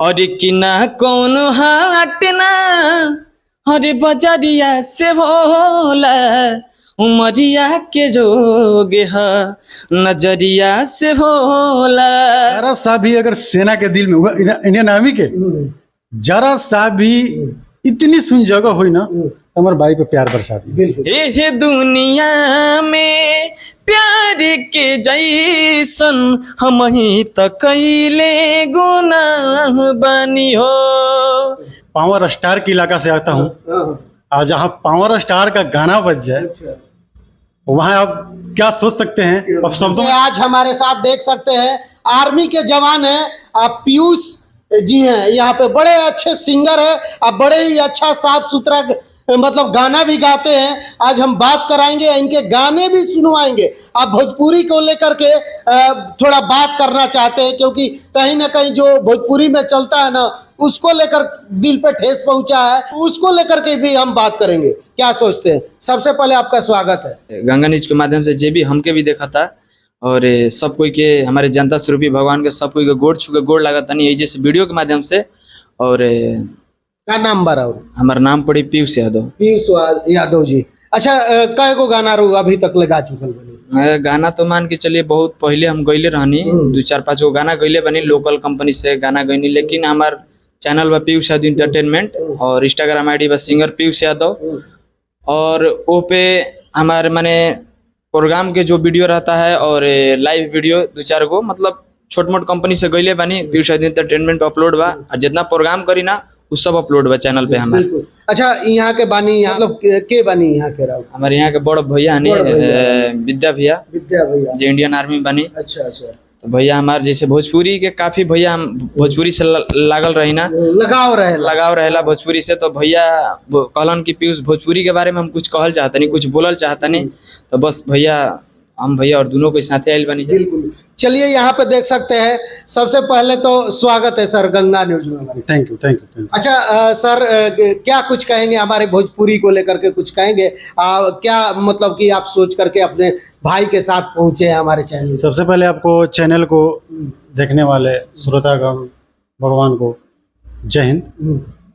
और कि ना कौन हाट ना हरे बजरिया से होला, उमरिया के रोग है नजरिया से होला। जरा सा भी अगर सेना के दिल में हुआ इंडियन आर्मी के जरा सा भी इतनी सुन जगह हुई ना, हमारे भाई पे प्यार बरसा दी। ए दुनिया में प्यार के जैसन हम ही तो कैले गुनाह बनी हो। पावर स्टार के इलाका से आता हूँ, आज जहाँ पावर स्टार का गाना बज जाए वहाँ आप क्या सोच सकते हैं। अब शब्दों में आज हमारे साथ देख सकते हैं आर्मी के जवान हैं, आप पीयूष जी हैं, यहाँ पे बड़े अच्छे सिंगर है, आप बड़े ही अच्छा साफ सुथरा मतलब गाना भी गाते हैं। आज हम बात कराएंगे, इनके गाने भी सुनवाएंगे। आप भोजपुरी को लेकर के थोड़ा बात करना चाहते हैं, क्योंकि कहीं ना कहीं जो भोजपुरी में चलता है ना, उसको लेकर दिल पे ठेस पहुंचा है, उसको लेकर के भी हम बात करेंगे। क्या सोचते हैं? सबसे पहले आपका स्वागत है। गंगा न्यूज के माध्यम से जे भी हमके भी देखा था और सब कोई के हमारे जनता स्वरूपी भगवान के सब कोई के गोड़ छू के गोड़ लगा था नहीं जैसे वीडियो के माध्यम से। और क्या नाम बरा? हमारा नाम पड़ी पीयूष यादव। पीयूष यादव जी। अच्छा, कई गो गाना रू अभी तक लगा चुकल बनी? गाना तो मान के चलिए बहुत पहले हम गईले रहनी, 2-4-5 गो गाना गईले बनी, लोकल कंपनी से गाना गईनी। लेकिन हमार चैनल बा पीयूष यादव इंटरटेनमेंट और इंस्टाग्राम आईडी बा सिंगर पीयूष यादव। और वो पे हमारे माने प्रोग्राम के जो वीडियो रहता है और लाइव वीडियो 2-4 गो मतलब छोट मोट कंपनी से गईले बानी, पीयूष यादव इंटरटेनमेंट अपलोड बा। और जितना प्रोग्राम करी ना वो सब अपलोड बा चैनल पे हमारे। अच्छा, यहाँ के बानी मतलब के बानी यहाँ के रहो? हमारे यहाँ के बड़ भैया विद्या भैया जो इंडियन आर्मी बनी। अच्छा अच्छा। तो भैया हमारे जैसे भोजपुरी के काफी भैया हम भोजपुरी से लागल रही ना, लगाव रहेला भोजपुरी से। तो भैया कहलन कि पीयूष भोजपुरी के बारे में हम कुछ कहल चाहता नहीं, कुछ बोलल चाहता नहीं। तो बस भैया हम भैया और दोनों को साथ आयल बनी। बिल्कुल। चलिए यहाँ पे देख सकते हैं, सबसे पहले तो स्वागत है सर गंगा न्यूज में। Thank you thank you. अच्छा सर, क्या कुछ कहेंगे हमारे भोजपुरी को लेकर के? कुछ कहेंगे क्या मतलब कि आप सोच करके अपने भाई के साथ पहुंचे हैं हमारे चैनल? सबसे पहले आपको चैनल को देखने वाले श्रोतागण भगवान को जय हिंद।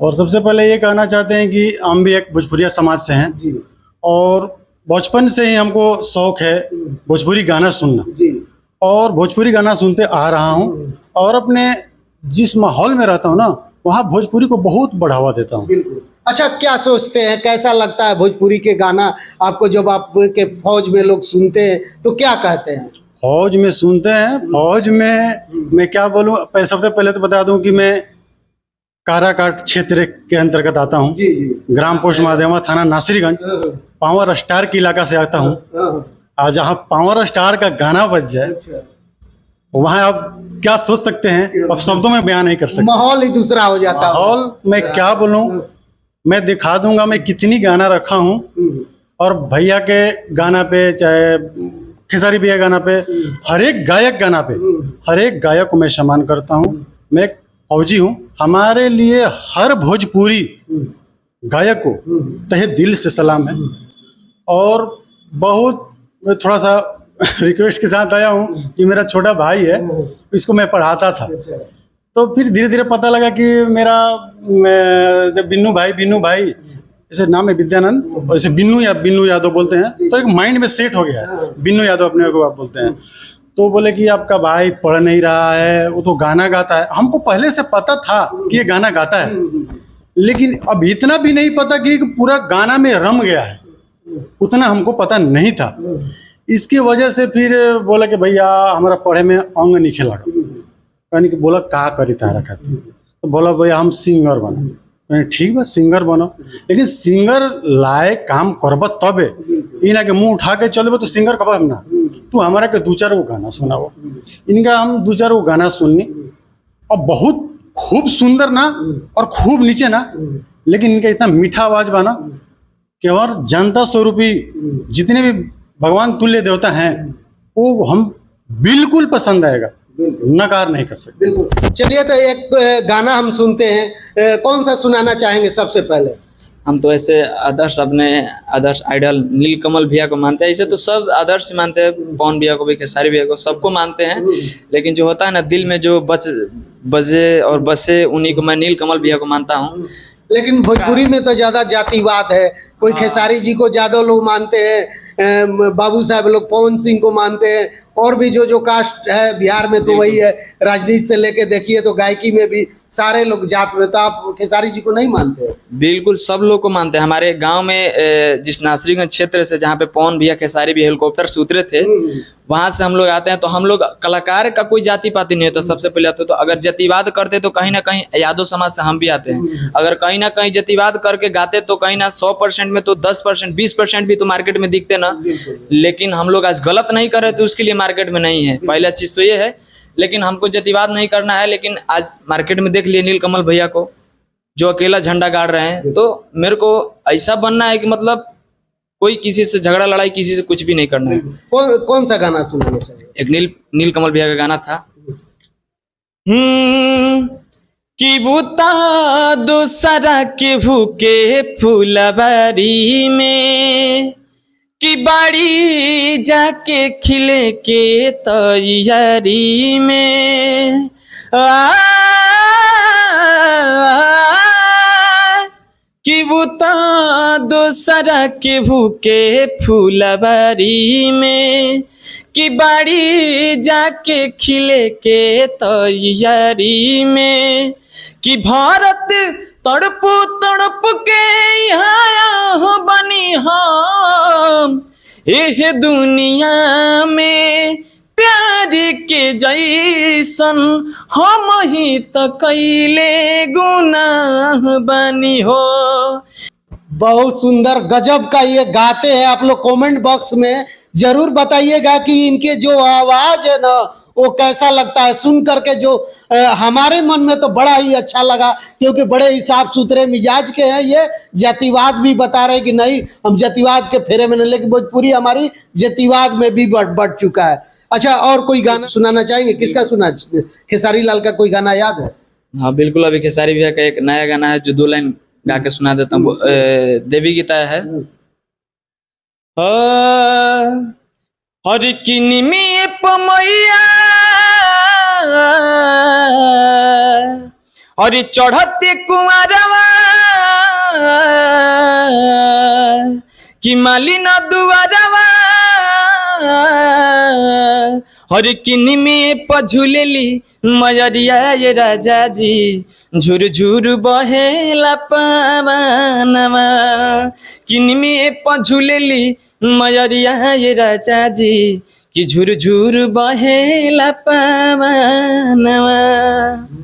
और सबसे पहले ये कहना चाहते हैं कि हम भी एक भोजपुरिया समाज से हैं जी, और बचपन से ही हमको शौक है भोजपुरी गाना सुनना जी। और भोजपुरी गाना सुनते आ रहा हूँ और अपने जिस माहौल में रहता हूँ ना, वहाँ भोजपुरी को बहुत बढ़ावा देता हूँ। बिल्कुल। अच्छा, क्या सोचते हैं, कैसा लगता है भोजपुरी के गाना आपको? जब आप के फौज में लोग सुनते हैं तो क्या कहते हैं? फौज में सुनते हैं, फौज में मैं क्या बोलूँ, सबसे पहले तो बता दूं कि मैं काराकाट क्षेत्र के अंतर्गत आता हूँ। जी जी। ग्राम पोस्ट महादेवा, थाना नासिरगंज, पावर स्टार के इलाका से आता हूँ। आज जहाँ पावर स्टार का गाना बज जाए वहाँ आप क्या सोच सकते हैं, अब शब्दों में बयान नहीं कर सकते। माहौल ही दूसरा हो जाता है। माहौल मैं क्या बोलूँ, मैं दिखा दूंगा मैं कितनी गाना रखा हूँ। और भैया के गाना पे, चाहे खेसारी भैया गाना पे, हर एक गायक गाना पे, हर एक गायक को मैं सम्मान करता हूँ। मैं एक फौजी हूँ, हमारे लिए हर भोजपुरी गायक को तहे दिल से सलाम है। और बहुत थोड़ा सा रिक्वेस्ट के साथ आया हूँ कि मेरा छोटा भाई है, इसको मैं पढ़ाता था। तो फिर धीरे धीरे पता लगा कि मेरा जब बिन्नू भाई जैसे नाम है विद्यानंद, वैसे बिन्नू यादव बोलते हैं, तो एक माइंड में सेट हो गया है बिन्नू यादव अपने को आप बोलते हैं। तो बोले कि आपका भाई पढ़ नहीं रहा है, वो तो गाना गाता है। हमको पहले से पता था कि ये गाना गाता है, लेकिन अब इतना भी नहीं पता कि पूरा गाना में रम गया है, उतना हमको पता नहीं था। इसकी वजह से फिर बोला कि भैया हमारा पढ़े में अंग नहीं खेला, यानी कि बोला का करी तारा खाती। तो बोला भैया हम सिंगर बनो। ठीक बा सिंगर बनो, लेकिन सिंगर लायक काम करब तबे, ई ना के मुंह उठा के चलबो तो सिंगर कब ना। तू हमारा के 2-4 गो गाना सुनाओ। इनका हम 2-4 गो गाना सुननी और बहुत खूब सुंदर ना और खूब नीचे ना, लेकिन इनका इतना मीठा आवाज बना कि और जनता स्वरूपी जितने भी भगवान तुल्य देवता हैं वो हम बिल्कुल पसंद आएगा, नकार नहीं कर सकते। बिल्कुल। चलिए तो एक गाना हम सुनते हैं, कौन सा सुनाना चाहेंगे सबसे पहले? हम तो ऐसे आदर्श अपने आदर्श आइडल नीलकमल भैया को मानते हैं। ऐसे तो सब आदर्श मानते हैं, पवन भैया को भी, खेसारी भैया को, सबको मानते हैं। लेकिन जो होता है ना दिल में जो बजे और बसे, उन्हीं को मैं नीलकमल भैया को मानता हूँ। लेकिन भोजपुरी में तो ज्यादा जातिवाद है, कोई खेसारी जी को ज्यादा लोग मानते हैं, बाबू साहब लोग पवन सिंह को मानते हैं, और भी जो कास्ट है बिहार में तो वही है। राजनीति से लेके देखिए तो गायकी में भी सारे लोग जात में, तो आप खेसारी जी को नहीं मानते हैं? बिल्कुल सब लोग को मानते हैं। हमारे गांव में जिस नासरीगंज क्षेत्र से जहाँ पे पवन भैया खेसारी भी हेलीकॉप्टर से उतरे थे, वहां से हम लोग आते हैं। तो हम लोग कलाकार का कोई जाति पाति नहीं होता। सबसे पहले आते तो अगर जातिवाद करते तो कहीं ना कहीं यादव समाज से हम भी आते हैं। अगर कहीं ना कहीं जातिवाद करके गाते तो कहीं ना 100% में तो 10%, 20% भी तो मार्केट में दिखते ना। लेकिन हम लोग आज गलत नहीं कर रहे तो उसके लिए मार्केट में नहीं है। पहला चीज तो ये है। लेकिन हमको जातिवाद नहीं करना है। लेकिन आज मार्केट में देख लिए नीलकमल भैया को, जो अकेला झंडा गाड़ रहे हैं। तो मेरे को ऐसा बनना है कि मतलब कोई किसी से झगड़ा लड़ाई, किसी से कुछ भी नहीं करना है। कौन सा गाना सुनाना चाहिए? एक नीलकमल भैया का गाना था, कि बूता दूसरा के भूखे फूलबारी में, कि बाड़ी जाके खिले के तैयारी में, कि बूता दूसरा के भूखे फूलबारी में, कि बाड़ी जाके खिले के तैयारी में, कि भारत तड़प तड़प के यहाँ बनी हम एह दुनिया में, प्यार के जैसन हम ही तो कैले गुनाह बनी हो। बहुत सुंदर, गजब का ये गाते हैं। आप लोग कमेंट बॉक्स में जरूर बताइएगा कि इनके जो आवाज है ना वो कैसा लगता है सुन करके। जो हमारे मन में तो बड़ा ही अच्छा लगा, क्योंकि बड़े ही साफ सुथरे मिजाज के हैं। ये जातिवाद भी बता रहे कि नहीं हम जातिवाद के फेरे में नहीं, लेकिन भोजपुरी हमारी जातिवाद में भी बढ़ चुका है। अच्छा, और कोई गाना सुनाना चाहेंगे? किसका सुना? खेसारी लाल का कोई गाना याद है? हाँ बिल्कुल, अभी खेसारी भैया का एक नया गाना है जो 2 लाइन गा के सुना देता हूँ। देवी गीता है। हर किनी में पमैया और चढ़ते कुआरवा, कि माली न दुआरवा, हर किनी में पझुलेली मयरिया ये राजा जी, झुर झुर बहेला पवनवा, किनी में पझुलेली मयरिया ये राजा जी, कि झुर झुर बहेला पवनवा।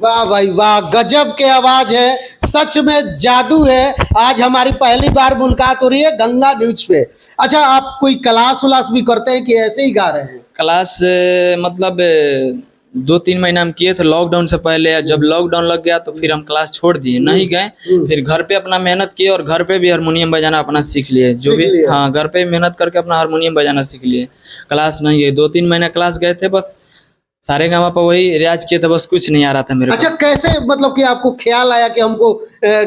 वाह भाई वाह, गजब के आवाज है, सच में जादू है। आज हमारी पहली बार मुलाकात हो रही है गंगा न्यूज पे। अच्छा, आप कोई क्लास उलास भी करते हैं कि ऐसे ही गा रहे हैं? क्लास मतलब 2-3 महीना हम किए थे लॉकडाउन से पहले। जब लॉकडाउन लग गया तो फिर हम क्लास छोड़ दिए, नहीं गए। फिर घर पे अपना मेहनत किए और घर पे भी हारमोनियम बजाना अपना सीख लिए। जो भी हाँ, घर पे मेहनत करके अपना हारमोनियम बजाना सीख लिए। क्लास नहीं गए, 2-3 महीना क्लास गए थे, बस सारे गाँव पर वही रियाज किए थे, बस कुछ नहीं आ रहा था मेरे को। अच्छा, कैसे मतलब कि आपको ख्याल आया कि हमको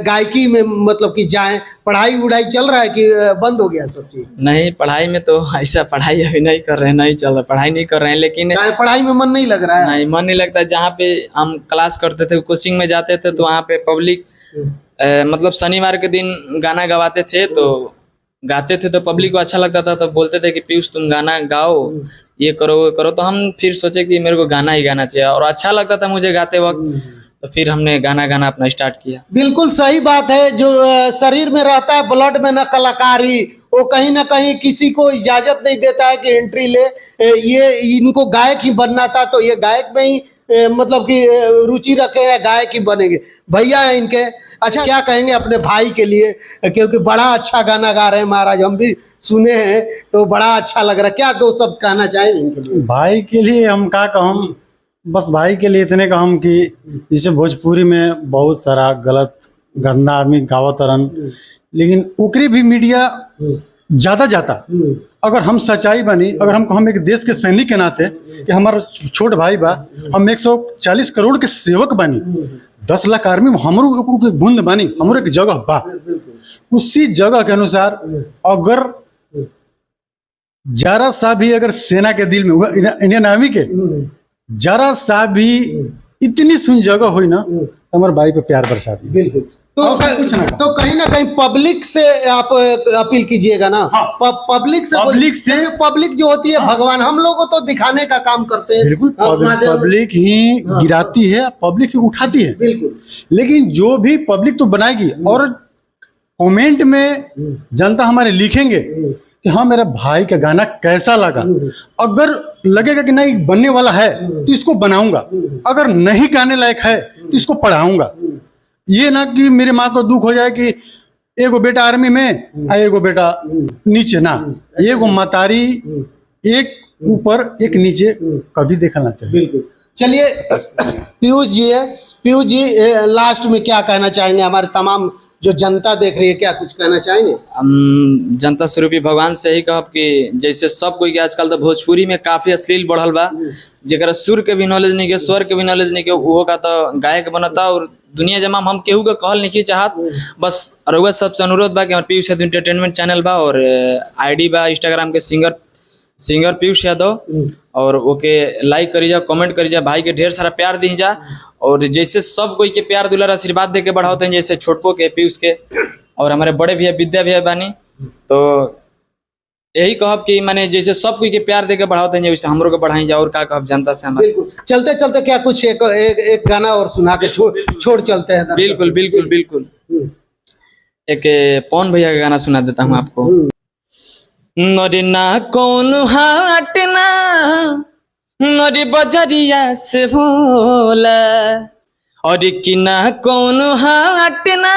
गायकी में मतलब कि जाएं? पढ़ाई उड़ाई चल रहा है कि बंद हो गया सब चीज? नहीं, पढ़ाई में तो ऐसा पढ़ाई अभी नहीं कर रहे हैं, नहीं चल रहा, पढ़ाई नहीं कर रहे हैं। लेकिन पढ़ाई में मन नहीं लग रहा है? नहीं, मन नहीं लगता। जहाँ पे हम क्लास करते थे, कोचिंग में जाते थे, तो वहाँ पे पब्लिक मतलब शनिवार के दिन गाना गवाते थे, तो गाते थे तो पब्लिक को अच्छा लगता था। तो बोलते थे कि पीयूष तुम गाना गाओ, ये करो वो करो। तो हम फिर सोचे कि मेरे को गाना ही गाना चाहिए, और अच्छा लगता था मुझे गाते वक्त। तो फिर हमने गाना अपना स्टार्ट किया। बिल्कुल सही बात है। जो शरीर में रहता है, ब्लड में ना कलाकारी, वो कहीं ना कहीं किसी को इजाजत नहीं देता है कि एंट्री ले। ये इनको गायक ही बनना था, तो ये गायक में ही मतलब कि रुचि रखे हैं, गायक ही बनेंगे। भैया है इनके। अच्छा, क्या कहेंगे अपने भाई के लिए, क्योंकि बड़ा अच्छा गाना गा रहे हैं महाराज, हम भी सुने हैं तो बड़ा अच्छा लग रहा है। क्या 2 शब्द कहना चाहेंगे इनके लिए? भाई के लिए हम क्या कहूँ, बस भाई के लिए इतने कहूँ कि जैसे भोजपुरी में बहुत सारा गलत गंदा आदमी गावत रन, लेकिन उकरी भी मीडिया ज्यादा जाता। अगर हम सच्चाई बनी, अगर हम एक देश के सैनिक के नाते कि हमारा छोट भाई बा, हम 140 करोड़ के सेवक बनी, 10 लाख आर्मी में हमरो एक बूंद बानी, हमरो एक जगह बा। उसी जगह के अनुसार अगर जरा सा भी अगर सेना के दिल में हुआ, इंडियन आर्मी के जरा सा भी इतनी सुन जगह हुई ना, तो हमारे भाई पे प्यार बरसा दी। बिल्कुल। तो कुछ ना तो कहीं ना कहीं पब्लिक से आप अपील कीजिएगा ना। हाँ। पब्लिक से पब्लिक जो होती है भगवान, हम लोग को तो दिखाने का काम करते हैं। बिल्कुल, पब्लिक ही गिराती है, पब्लिक ही उठाती है। बिल्कुल। लेकिन जो भी पब्लिक तो बनाएगी, और कमेंट में जनता हमारे लिखेंगे कि हाँ मेरा भाई का गाना कैसा लगा। अगर लगेगा कि नहीं बनने वाला है तो इसको बनाऊंगा, अगर नहीं गाने लायक है तो इसको पढ़ाऊंगा। ये ना कि मेरे माँ को दुख हो जाए कि एगो बेटा आर्मी में आ एगो बेटा नीचे, ना एगो मतारी एक ऊपर एक नीचे कभी देखना चाहिए। बिल्कुल। चलिए पीयूष जी है, पीयूष जी लास्ट में क्या कहना चाहेंगे? हमारे तमाम जो जनता देख रही है, क्या कुछ कहना चाहेंगे? हम जनता स्वरूपी भगवान से ही कहब कि जैसे सब कोई के आजकल तो भोजपुरी में काफी अश्लील बढ़ल बा, जेकरा सुर के भी नॉलेज नहीं के, स्वर के भी नॉलेज नहीं के, वो का तो गायक बनता। और दुनिया जमा हम केहू के कहल नहीं चाहत, बस रउआ सबसे अनुरोध बा कि हमारे पीयूष यादव एंटरटेनमेंट चैनल बा और आईडी बा इंस्टाग्राम के सिंगर पीयूष यादव, और ओके लाइक करी जा, कमेंट करी जा, भाई के ढेर सारा प्यार दी जा। और जैसे सब कोई के प्यार दुलार आशीर्वाद दे के बढ़ाते हैं, जैसे छोटको के, पीयूष के, और हमारे बड़े भैया विद्या भैया बानी, तो यही कहब कि माने जैसे सब कोई के प्यार दे के बढ़ाते हैं, वैसे हमरो के बढ़ाई जा। और का कहब जनता से हमारे। बिल्कुल। चलते चलते क्या कुछ एक गाना और सुना के छोड़ चलते हैं। बिल्कुल बिल्कुल बिल्कुल। एक पवन भैया का गाना सुना देता हूँ आपको। नरे ना कौन हाटना नरे बजरिया से भोला, और कि ना कौन हाटना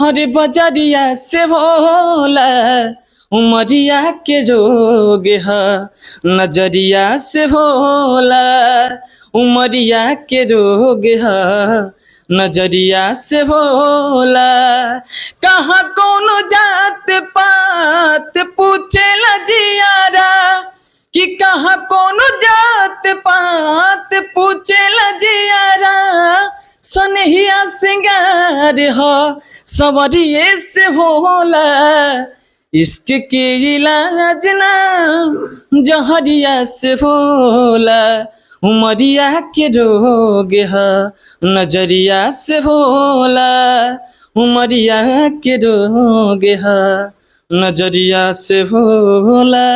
अरे बजरिया से भोला, उमरिया के रोग है नजरिया से भोला, उमरिया के रोग है नजरिया से भोला। कहाँ कोनो जात पात पूछेला जियारा, कि कहाँ कोनो जात पात पूछेला जियारा, सनहिया सिंगार हो सवरिये से होला, इश्क के इलाज ना जहरिया से होला, उमरिया के रोग है नजरिया से होला, उमरिया के रोग है नजरिया से होला।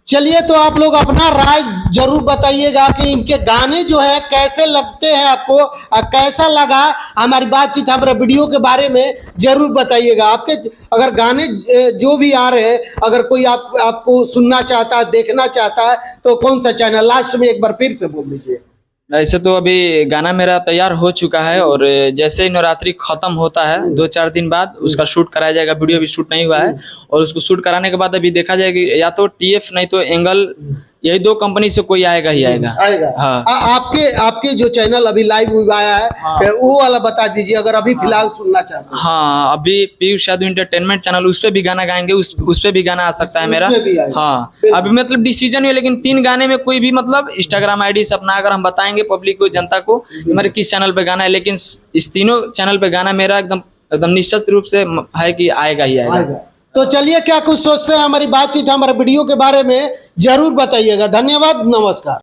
चलिए, तो आप लोग अपना राय जरूर बताइएगा कि इनके गाने जो है कैसे लगते हैं आपको, और कैसा लगा हमारी बातचीत, हमारे वीडियो के बारे में जरूर बताइएगा। आपके अगर गाने जो भी आ रहे हैं, अगर कोई आपको सुनना चाहता है, देखना चाहता है, तो कौन सा चैनल? लास्ट में एक बार फिर से बोल दीजिए। ऐसे तो अभी गाना मेरा तैयार हो चुका है, और जैसे ही नवरात्रि खत्म होता है 2-4 दिन बाद उसका शूट कराया जाएगा। वीडियो भी शूट नहीं हुआ है, और उसको शूट कराने के बाद अभी देखा जाएगा या तो TF नहीं तो एंगल, यही 2 कंपनी से कोई आएगा ही आएगा। हाँ। आपके जो चैनल अभी लाइव आया है, हाँ। वो वाला बता दीजिए अगर अभी फिलहाल सुनना चाहते हैं। हाँ, अभी पीयूष यादव एंटरटेनमेंट चैनल, उस पे भी गाना गाएंगे, उस पे भी गाना आ सकता है मेरा। हाँ, अभी मतलब डिसीजन है, लेकिन 3 गाने में कोई भी मतलब इंस्टाग्राम आईडी से अपना अगर हम बताएंगे पब्लिक को, जनता को हमारे किस चैनल पे गाना है, लेकिन इस तीनों चैनल पे गाना मेरा एकदम निश्चित रूप से है कि आएगा ही आएगा। तो चलिए, क्या कुछ सोचते हैं हमारी बातचीत, हमारे वीडियो के बारे में जरूर बताइएगा। धन्यवाद, नमस्कार।